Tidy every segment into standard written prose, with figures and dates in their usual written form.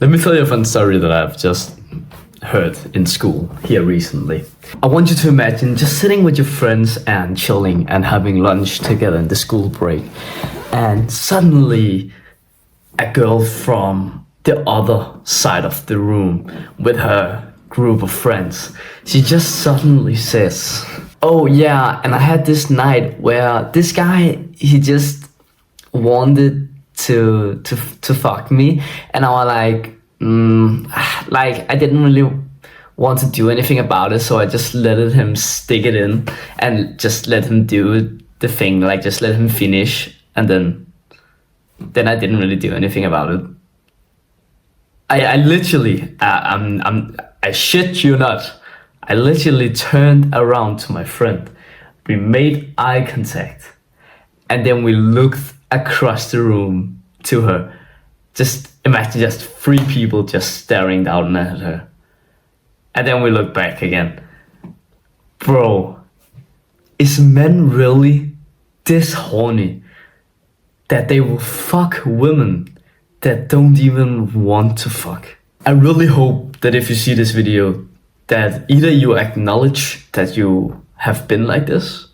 Let me tell you a fun story that I've just heard in school here recently. I want you to imagine just sitting with your friends and chilling and having lunch together in the school break, and suddenly a girl from the other side of the room with her group of friends, she just suddenly says, "Oh yeah, and I had this night where this guy, he just wanted to fuck me, and I was like I didn't really want to do anything about it, so I just let him stick it in and just let him do the thing, like just let him finish, and then I didn't really do anything about it." I literally, I shit you not, I literally turned around to my friend. We made eye contact, and then we looked across the room to her. Just imagine just three people just staring down at her. And then we look back again. Bro, is men really this horny that they will fuck women that don't even want to fuck? I really hope that if you see this video, that either you acknowledge that you have been like this,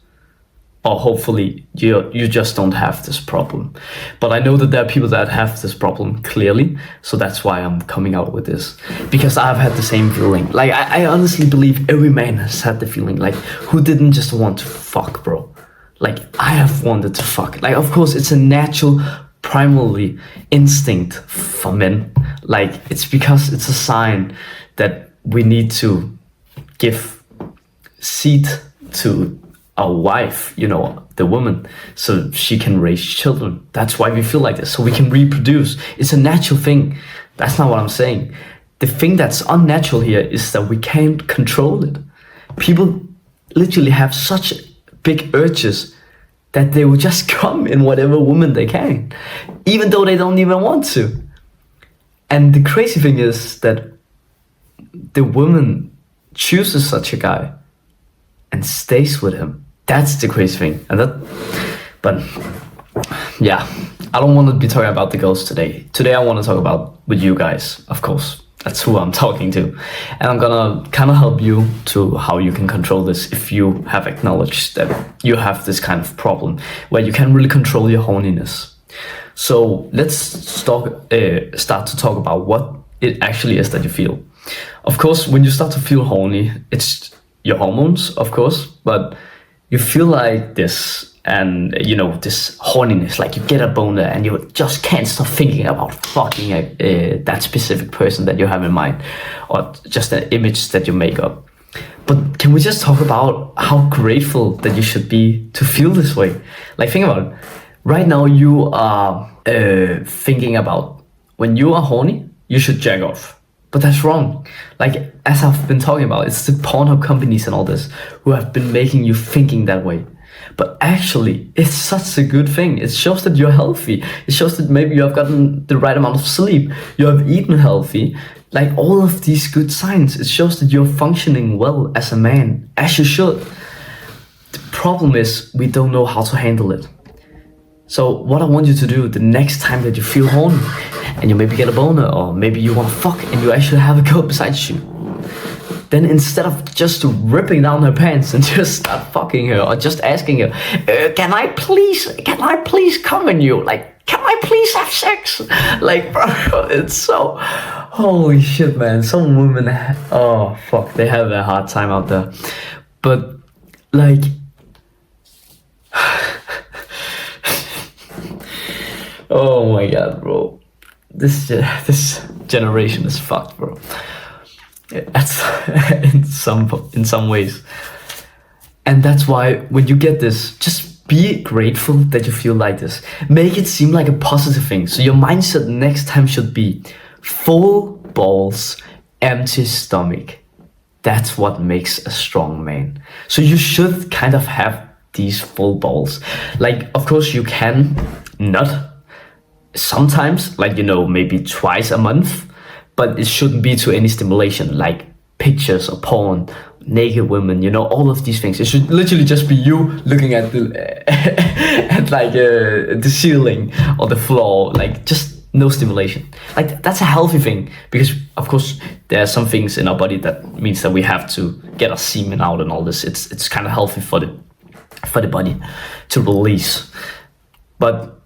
or hopefully you just don't have this problem. But I know that there are people that have this problem clearly, so that's why I'm coming out with this. Because I've had the same feeling. Like, I honestly believe every man has had the feeling. Like, who didn't just want to fuck, bro? Like, I have wanted to fuck. Like, of course, it's a natural, primarily instinct for men. Like, it's because it's a sign that we need to give seed to our wife, you know, the woman, so she can raise children. That's why we feel like this, so we can reproduce. It's a natural thing. That's not what I'm saying. The thing that's unnatural here is that we can't control it. People literally have such big urges that they will just come in whatever woman they can, even though they don't even want to. And the crazy thing is that the woman chooses such a guy and stays with him. That's the crazy thing. But yeah, I don't want to be talking about the girls today. Today I want to talk about with you guys, of course. That's who I'm talking to. And I'm gonna kind of help you to how you can control this if you have acknowledged that you have this kind of problem where you can really control your horniness. So let's start to talk about what it actually is that you feel. Of course, when you start to feel horny, it's your hormones, of course, but you feel like this, and you know, this horniness, like you get a boner and you just can't stop thinking about fucking that specific person that you have in mind, or just an image that you make up. But can we just talk about how grateful that you should be to feel this way? Like, think about it. Right now you are thinking about when you are horny, you should jack off. But that's wrong. Like, as I've been talking about, it's the Pornhub companies and all this who have been making you thinking that way. But actually, it's such a good thing. It shows that you're healthy. It shows that maybe you have gotten the right amount of sleep. You have eaten healthy. Like, all of these good signs. It shows that you're functioning well as a man, as you should. The problem is we don't know how to handle it. So what I want you to do the next time that you feel horny, and you maybe get a boner, or maybe you want to fuck and you actually have a girl beside you, then instead of just ripping down her pants and just start fucking her, or just asking her, can I please come in you? Like, can I please have sex? Like, bro, it's so, holy shit, man. Some women, oh fuck, they have a hard time out there. But like, oh my god, bro. This generation is fucked, bro. That's in some ways. And that's why when you get this, just be grateful that you feel like this. Make it seem like a positive thing. So your mindset next time should be full balls, empty stomach. That's what makes a strong man. So you should kind of have these full balls. Like, of course you can nut sometimes, like, you know, maybe twice a month, but it shouldn't be to any stimulation, like pictures or porn, naked women, you know, all of these things. It should literally just be you looking at the at like the ceiling or the floor, like just no stimulation. Like that's a healthy thing because of course there are some things in our body that means that we have to get our semen out and all this. It's kind of healthy for the body to release. But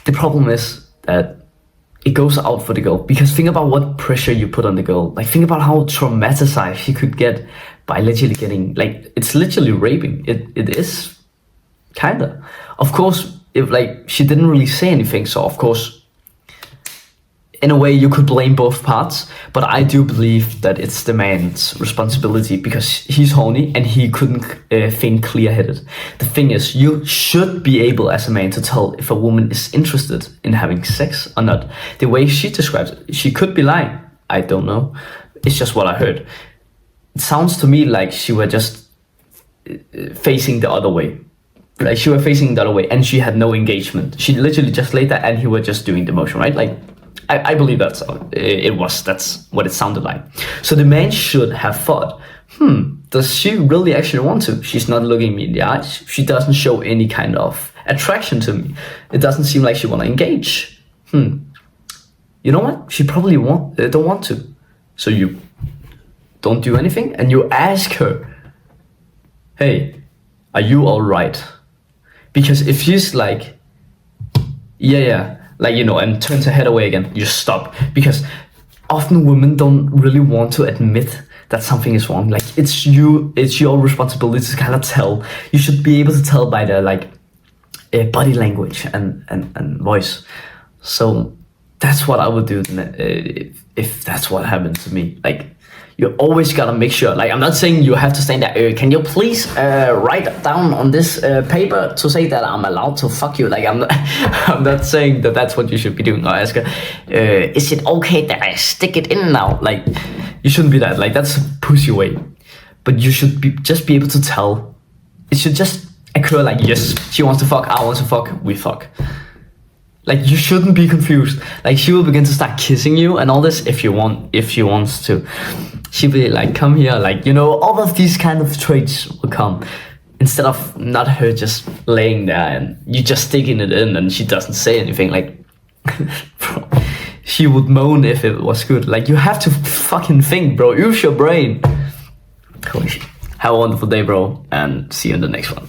the problem is that it goes out for the girl, because think about what pressure you put on the girl. Like think about how traumatized she could get by literally getting, like, it's literally raping. It is kinda. Of course, if like she didn't really say anything, so of course in a way you could blame both parts, but I do believe that it's the man's responsibility because he's horny and he couldn't think clear-headed. The thing is, you should be able as a man to tell if a woman is interested in having sex or not. The way she describes it, she could be lying, I don't know, it's just what I heard. It sounds to me like she were just facing the other way. Like she were facing the other way and she had no engagement. She literally just laid there and he were just doing the motion, right? Like I believe that's what it sounded like. So the man should have thought, does she really actually want to? She's not looking me in the eyes. She doesn't show any kind of attraction to me. It doesn't seem like she want to engage. You know what? She probably don't want to. So you don't do anything and you ask her, hey, are you all right? Because if she's like, yeah, like, you know, and turns her head away again, you stop. Because often women don't really want to admit that something is wrong. Like it's your responsibility to kind of tell. You should be able to tell by the like body language and voice. So that's what I would do if that's what happened to me. Like you always gotta make sure. Like I'm not saying you have to say that. Can you please write down on this paper to say that I'm allowed to fuck you? Like I'm not saying that that's what you should be doing. Or ask her, is it okay that I stick it in now? Like you shouldn't be that. Like that's a pussy way. But you should just be able to tell. It should just occur like, yes, she wants to fuck, I want to fuck, we fuck. Like you shouldn't be confused. Like she will begin to start kissing you and all this if she wants to. She'll be like, come here, like, you know, all of these kind of traits will come. Instead of not her just laying there and you just sticking it in and she doesn't say anything. Like bro, she would moan if it was good. Like you have to fucking think, bro. Use your brain. Cool. Have a wonderful day, bro, and see you in the next one.